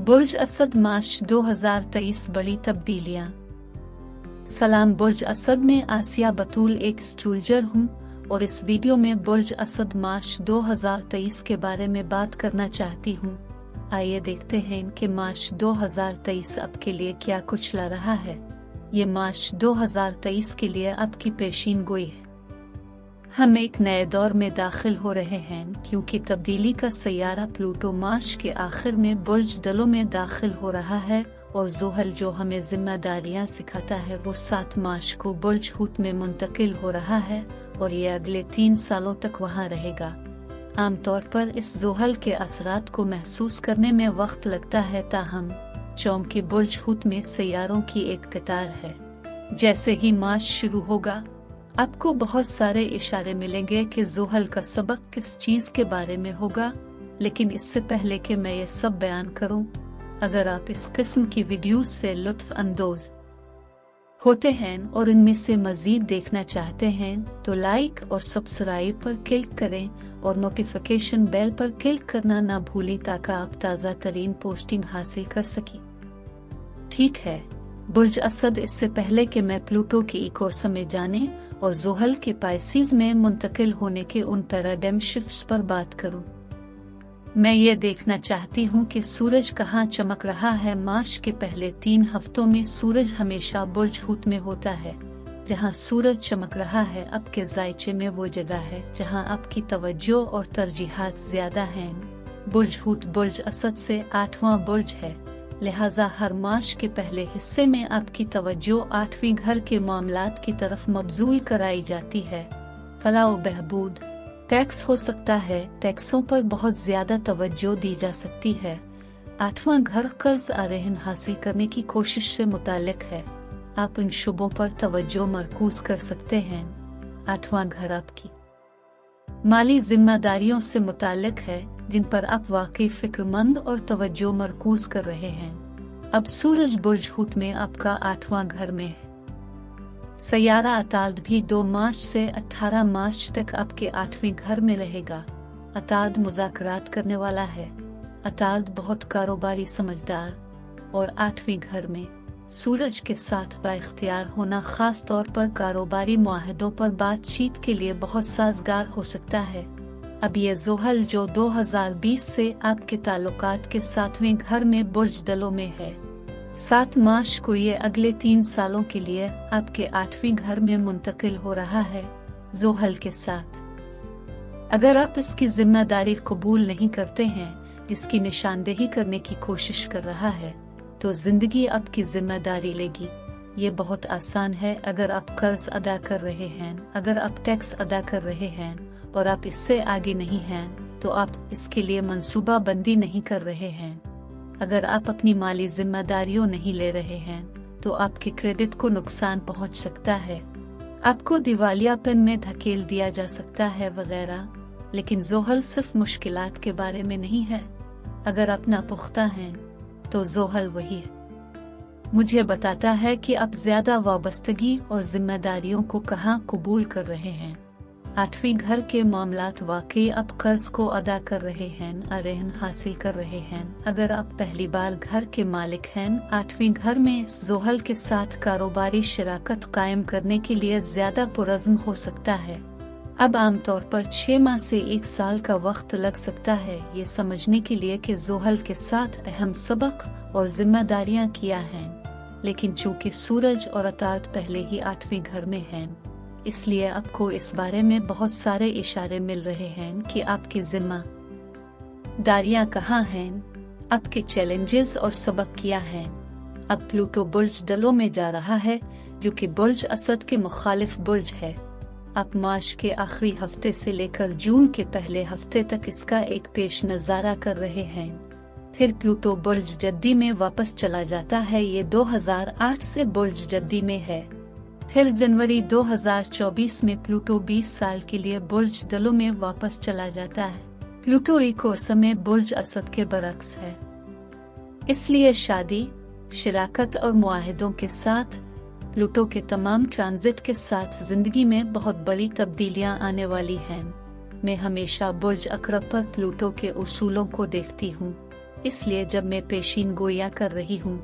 बुर्ज असद मार्च 2023 बड़ी तब्दीलियां। सलाम, बुर्ज असद में आसिया बतूल एक एस्ट्रोलॉजर हूँ और इस वीडियो में बुर्ज असद मार्च 2023 के बारे में बात करना चाहती हूँ। आइए देखते हैं कि मार्च 2023 आपके लिए क्या कुछ ला रहा है। ये मार्च 2023 के लिए आपकी पेशीन गोई है। हम एक नए दौर में दाखिल हो रहे हैं क्योंकि तब्दीली का सैयारा प्लूटो मार्च के आखिर में बुर्ज दलों में दाखिल हो रहा है और ज़ोहल जो हमें जिम्मेदारियां सिखाता है वो 7 मार्च को बुर्ज हूत में मुंतकिल हो रहा है और ये अगले 3 सालों तक वहां रहेगा। आमतौर पर इस ज़ोहल के असरात को महसूस करने में वक्त लगता है, ताहम चौंकी बुर्ज हूत में सैयारों की एक कतार है। जैसे ही मार्च शुरू होगा आपको बहुत सारे इशारे मिलेंगे कि ज़ोहल का सबक किस चीज़ के बारे में होगा। लेकिन इससे पहले कि मैं ये सब बयान करूं, अगर आप इस किस्म की वीडियोस से लुत्फ अंदोज होते हैं और इनमें से मजीद देखना चाहते हैं तो लाइक और सब्सक्राइब पर क्लिक करें और नोटिफिकेशन बेल पर क्लिक करना ना भूलें ताकि आप ताज़ा तरीन पोस्टिंग हासिल कर सकें। ठीक है, बुर्ज असद, इससे पहले कि मैं प्लूटो की एक और समय जाने और ज़ोहल के पाइसिस में मुंतकिल होने के उन पैराडाइम शिफ्ट्स पर बात करूं, मैं ये देखना चाहती हूं कि सूरज कहाँ चमक रहा है। मार्च के पहले 3 हफ्तों में सूरज हमेशा बुर्ज हूत में होता है। जहां सूरज चमक रहा है आपके जायचे में वो जगह है जहां आपकी तवज्जो और तरजीहात ज्यादा हैं। बुर्ज हूत बुर्ज असद से 8वां बुर्ज है, लिहाजा हर मार्च के पहले हिस्से में आपकी तवज्जो 8वीं घर के मामलात की तरफ मबजूल कराई जाती है। फलाह व बहबूद, टैक्स हो सकता है, टैक्सों पर बहुत ज्यादा तवज्जो दी जा सकती है। 8वां घर कर्ज आरेहन हासिल करने की कोशिश से मुतालिक है। आप इन शुबों पर तवज्जो मरकूज कर सकते हैं। 8वां घर आपकी माली जिम्मेदारियों से मुतालिक है जिन पर आप वाकई फिक्रमंद और तवज्जो मरकूज कर रहे हैं। अब सूरज बुर्ज हूत में आपका 8वां घर में है। सैयारा अताद भी 2 मार्च से 18 मार्च तक आपके 8वें घर में रहेगा। अताद मुज़ाकरात करने वाला है। अताद बहुत कारोबारी, समझदार और 8वें घर में सूरज के साथ बाइख्तियार होना खास तौर पर कारोबारी मुआहदों पर बातचीत के लिए बहुत साजगार हो सकता है। अब ये ज़ोहल जो 2020 से आपके ताल्लुकात के 7वें घर में बुर्ज दलों में है, 7 मार्च को ये अगले 3 सालों के लिए आपके 8वें घर में मुंतकिल हो रहा है ज़ोहल के साथ। अगर आप इसकी जिम्मेदारी कबूल नहीं करते हैं, इसकी निशानदेही करने की कोशिश कर रहा है, तो जिंदगी आपकी जिम्मेदारी लेगी। ये बहुत आसान है। अगर आप कर्ज अदा कर रहे हैं, अगर आप टैक्स अदा कर रहे हैं और आप इससे आगे नहीं हैं, तो आप इसके लिए मंसूबा बंदी नहीं कर रहे हैं। अगर आप अपनी माली जिम्मेदारियों नहीं ले रहे हैं तो आपके क्रेडिट को नुकसान पहुंच सकता है, आपको दिवालियापन में धकेल दिया जा सकता है वगैरह। लेकिन ज़ोहल सिर्फ मुश्किलात के बारे में नहीं है। अगर आप नापुख्ता हैं तो ज़ोहल वही है, मुझे बताता है कि आप ज्यादा वाबस्तगी और जिम्मेदारियों को कहाँ कबूल कर रहे हैं। 8वीं घर के मामलात वाकई आप कर्ज को अदा कर रहे हैं, आरेहन हासिल कर रहे हैं। अगर आप पहली बार घर के मालिक हैं, 8वीं घर में ज़ोहल के साथ कारोबारी शराकत कायम करने के लिए ज्यादा पुरज़्म हो सकता है। अब आमतौर पर 6 माह से 1 साल का वक्त लग सकता है ये समझने के लिए कि ज़ोहल के साथ अहम सबक और जिम्मेदारियां क्या हैं। लेकिन चूंकि सूरज और अताद पहले ही 8वें घर में हैं, इसलिए आपको इस बारे में बहुत सारे इशारे मिल रहे हैं कि आपकी जिम्मेदारियां कहाँ हैं, आपके चैलेंजेस और सबक क्या हैं। अब प्लूटो बुर्ज दलों में जा रहा है जो कि बुर्ज असद के मुखालिफ बुर्ज है। आप मार्च के आखिरी हफ्ते से लेकर जून के पहले हफ्ते तक इसका एक पेश नज़ारा कर रहे हैं। फिर प्लूटो बुर्ज जद्दी में वापस चला जाता है। ये 2008 से बुर्ज जद्दी में है। फिर जनवरी 2024 में प्लूटो 20 साल के लिए बुर्ज दलों में वापस चला जाता है। प्लूटो एक और समय बुर्ज असद के बरक्स है। इसलिए शादी, शराकत और मुआहदों के साथ प्लूटो के तमाम ट्रांजिट के साथ जिंदगी में बहुत बड़ी तब्दीलियां आने वाली हैं। मैं हमेशा बुर्ज अकरब पर प्लूटो के उसूलों को देखती हूँ। इसलिए जब मैं पेशीन गोया कर रही हूँ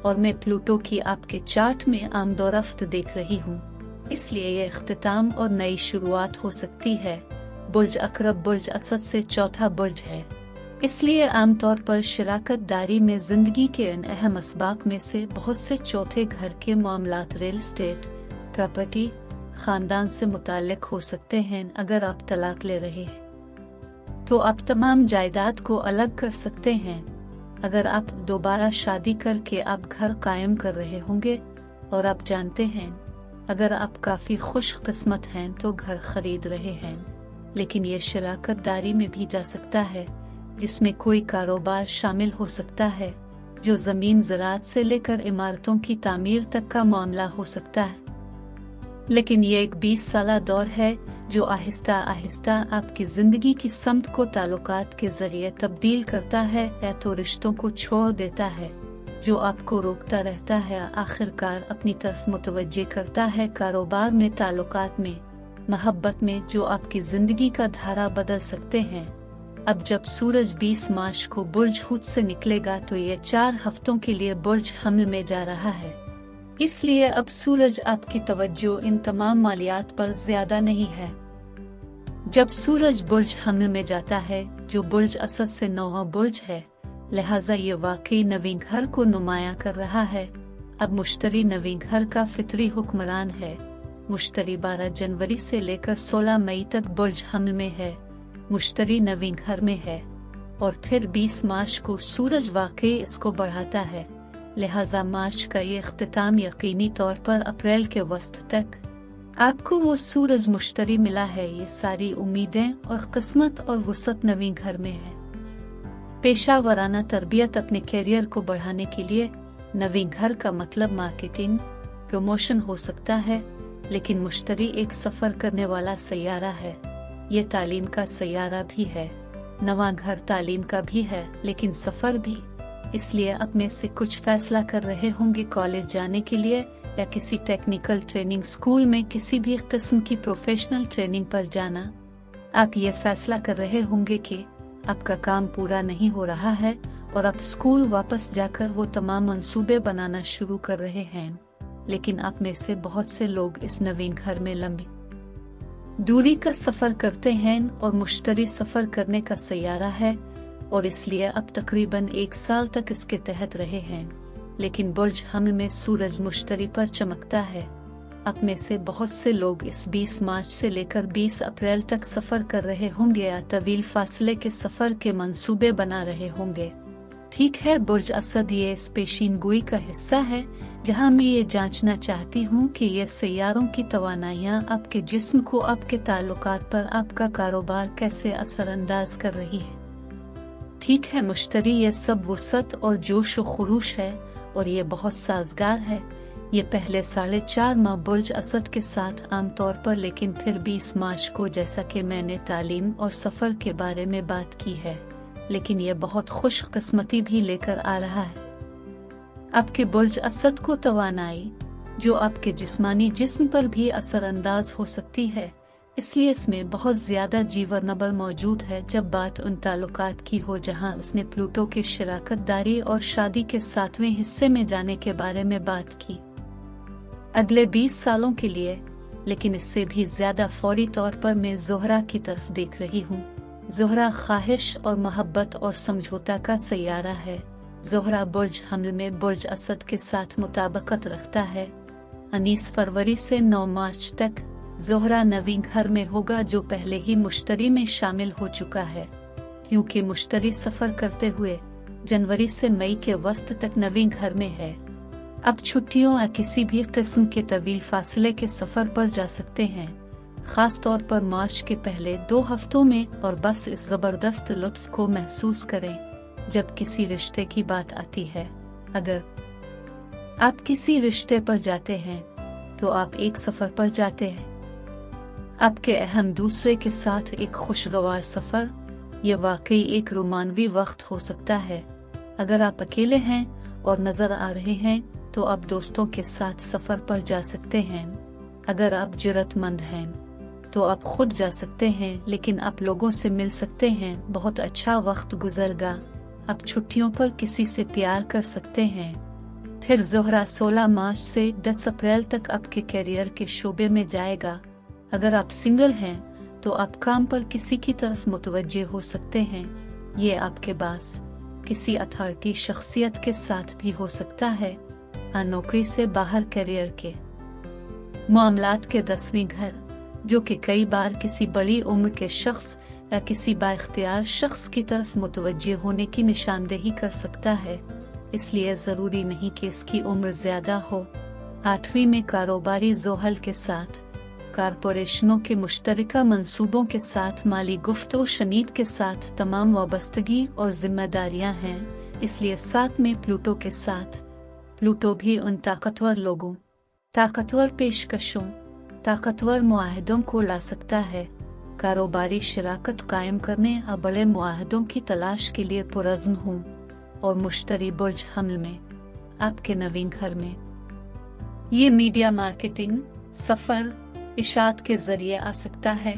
और मैं प्लूटो की आपके चार्ट में आमदोरफ्त देख रही हूँ, इसलिए ये इख्तिताम और नई शुरुआत हो सकती है। बुर्ज अकरब बुर्ज असद से चौथा बुर्ज है, इसलिए आमतौर पर शराकत दारी में जिंदगी के इन अहम असबाब में से बहुत से चौथे घर के मामलात रियल एस्टेट, प्रॉपर्टी, खानदान से मुताल्लिक हो सकते हैं। अगर आप तलाक ले रहे हैं तो आप तमाम जायदाद को अलग कर सकते हैं। अगर आप दोबारा शादी करके आप घर कायम कर रहे होंगे और आप जानते हैं, अगर आप काफी खुश किस्मत हैं तो घर खरीद रहे हैं, लेकिन ये शराकत दारी में भी जा सकता है जिसमें कोई कारोबार शामिल हो सकता है, जो जमीन ज़राअत से लेकर इमारतों की तामीर तक का मामला हो सकता है। लेकिन ये एक 20 साला दौर है जो आहिस्ता आहिस्ता आपकी जिंदगी की समत को ताल्लुकात के जरिए तब्दील करता है या तो रिश्तों को छोड़ देता है जो आपको रोकता रहता है, आखिरकार अपनी तरफ मुतवज्जे करता है, कारोबार में, ताल्लुकात में, मोहब्बत में, जो आपकी जिंदगी का धारा बदल सकते हैं। अब जब सूरज 20 मार्च को बुर्ज हुद से निकलेगा तो ये 4 हफ्तों के लिए बुर्ज हमल में जा रहा है, इसलिए अब सूरज आपकी तवज्जो इन तमाम मालियात पर ज्यादा नहीं है। जब सूरज बुर्ज हमल में जाता है जो बुर्ज असद से 9वां बुर्ज है, लिहाजा ये वाकई नवीं घर को नुमाया कर रहा है। अब मुश्तरी नवीं घर का फितरी हुक्मरान है। मुश्तरी 12 जनवरी से लेकर 16 मई तक बुर्ज हमल में है, मुश्तरी नवीं घर में है, और फिर 20 मार्च को सूरज वाकई इसको बढ़ाता है। लिहाजा मार्च का ये इख्तिताम यकीनी तौर पर अप्रैल के वस्त तक आपको वो सूरज मुश्तरी मिला है। ये सारी उम्मीदें और किस्मत और वसत नवीं घर में है। पेशा वराना तरबियत अपने कैरियर को बढ़ाने के लिए नवीं घर का मतलब मार्केटिंग, प्रमोशन हो सकता है, लेकिन मुश्तरी एक सफर करने वाला सैयारा है। ये तालीम का सैयारा भी है। नवा घर तालीम का भी है लेकिन सफर भी, इसलिए अब में से कुछ फैसला कर रहे होंगे कॉलेज जाने के लिए या किसी टेक्निकल ट्रेनिंग स्कूल में किसी भी किस्म की प्रोफेशनल ट्रेनिंग पर जाना। आप ये फैसला कर रहे होंगे कि आपका काम पूरा नहीं हो रहा है और आप स्कूल वापस जाकर वो तमाम मंसूबे बनाना शुरू कर रहे हैं, लेकिन आप में से बहुत से लोग इस नवीन घर में लंबी दूरी का सफर करते हैं और मुश्तरी सफर करने का सैयारा है और इसलिए अब तकरीबन 1 साल तक इसके तहत रहे हैं। लेकिन बुर्ज हमल में सूरज मुश्तरी पर चमकता है। अब में से बहुत से लोग इस 20 मार्च से लेकर 20 अप्रैल तक सफर कर रहे होंगे या तवील फासले के सफर के मंसूबे बना रहे होंगे। ठीक है, बुर्ज असद ये इस पेशीन गोई का हिस्सा है जहां मैं ये जांचना चाहती हूँ कि ये सैयारों की तवानाइयाँ आपके जिस्म को, आपके ताल्लुकात पर, आपका कारोबार कैसे असरअंदाज कर रही है। ठीक है, मुश्तरी ये सब वसत और जोश व खुरूश है और ये बहुत साजगार है। ये पहले 4.5 माह बुर्ज असद के साथ आमतौर पर, लेकिन फिर 20 मार्च को, जैसा कि मैंने तालीम और सफर के बारे में बात की है, लेकिन ये बहुत खुश किस्मती भी लेकर आ रहा है। आपके बुर्ज असद को तवानाई जो आपके जिस्मानी जिस्म पर भी असरअंदाज हो सकती है, इसलिए इसमें बहुत ज्यादा जीवरनबल मौजूद है जब बात उन ताल्लुकात की हो जहां उसने प्लूटो के शराकत दारी और शादी के 7वें हिस्से में जाने के बारे में बात की अगले 20 सालों के लिए। लेकिन इससे भी ज्यादा फौरी तौर पर मैं ज़ोहरा की तरफ देख रही हूँ। ज़ोहरा ख्वाहिश और मोहब्बत और समझौता का सैयारा है। ज़ोहरा बुर्ज हमल में बुर्ज असद के साथ मुताबिकत रखता है। 19 फरवरी से 9 मार्च तक ज़ोहरा नवीं घर में होगा जो पहले ही मुश्तरी में शामिल हो चुका है, क्योंकि मुश्तरी सफर करते हुए जनवरी से मई के वस्त तक नवीं घर में है। अब छुट्टियों या किसी भी किस्म के तवील फासले के सफर पर जा सकते हैं, खास तौर पर मार्च के पहले 2 हफ्तों में, और बस इस जबरदस्त लुत्फ को महसूस करें जब किसी रिश्ते की बात आती है। अगर आप किसी रिश्ते पर जाते हैं तो आप एक सफर पर जाते हैं, आपके अहम दूसरे के साथ एक खुशगवार सफर। ये वाकई एक रोमानवी वक्त हो सकता है। अगर आप अकेले हैं और नजर आ रहे हैं तो आप दोस्तों के साथ सफर पर जा सकते हैं। अगर आप जुर्रतमंद हैं तो आप खुद जा सकते हैं, लेकिन आप लोगों से मिल सकते हैं। बहुत अच्छा वक्त गुजरेगा। अब छुट्टियों पर किसी से प्यार कर सकते हैं। फिर ज़ोहरा 16 मार्च से 10 अप्रैल तक आपके करियर के शोबे में जाएगा। अगर आप सिंगल हैं तो आप काम पर किसी की तरफ मुतवज्जे हो सकते हैं। ये आपके पास किसी अथॉरिटी शख्सियत के साथ भी हो सकता है। नौकरी से बाहर करियर के मामलात के 10वीं घर, जो कि कई बार किसी बड़ी उम्र के शख्स या किसी बाइख्तियार शख्स की तरफ मुतवज्जे होने की निशानदेही कर सकता है, इसलिए ज़रूरी नहीं कि इसकी उम्र ज़्यादा हो। 8वीं में कारोबारी ज़ोहल के साथ कारपोरेशनों के मुश्तरका मंसूबों के साथ माली गुफ्तगू शनीद के साथ तमाम वाबस्तगी और जिम्मेदारियां हैं, इसलिए साथ में प्लूटो के साथ। प्लूटो भी उन ताकतवर लोगों, ताकतवर पेशकशों, ताकतवर मुआहदों को ला सकता है। कारोबारी शराकत कायम करने और बड़े मुआहदों की तलाश के लिए पुरज़्म हूँ। और मुश्तरी बुर्ज हमल में आपके नवीन घर में ये मीडिया मार्केटिंग सफर इशात के जरिए आ सकता है,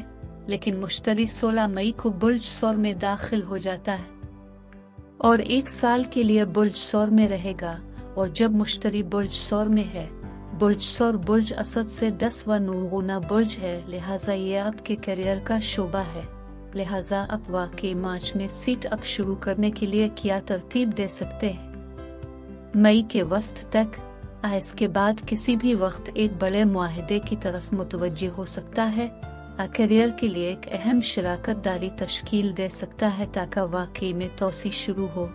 लेकिन मुश्तरी 16 मई को बुर्ज सौर में दाखिल हो जाता है और 1 साल के लिए बुर्ज सौर में रहेगा। और जब मुश्तरी बुर्ज सौर में है, बुर्ज सौर बुर्ज असद से 10वां नूगुना बुर्ज है, लिहाजा ये आपके करियर का शोबा है। लिहाजा आप वाकई मार्च में सीट अप शुरू करने के लिए क्या तरतीब दे सकते हैं। मई के वस्त तक इसके बाद किसी भी वक्त एक बड़े मुआहदे की तरफ मुतवज्जे हो सकता है। करियर के लिए एक अहम शराकत दारी तश्कील दे सकता है ताकि वाकई में तोसी शुरू हो।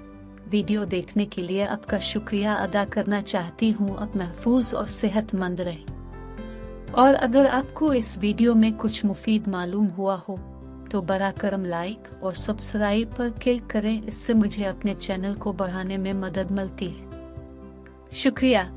वीडियो देखने के लिए आपका शुक्रिया अदा करना चाहती हूँ। आप महफूज और सेहतमंद रहें। और अगर आपको इस वीडियो में कुछ मुफीद मालूम हुआ हो तो बरा करम लाइक और सब्सक्राइब पर क्लिक करें, इससे मुझे अपने चैनल को बढ़ाने में मदद मिलती है। शुक्रिया।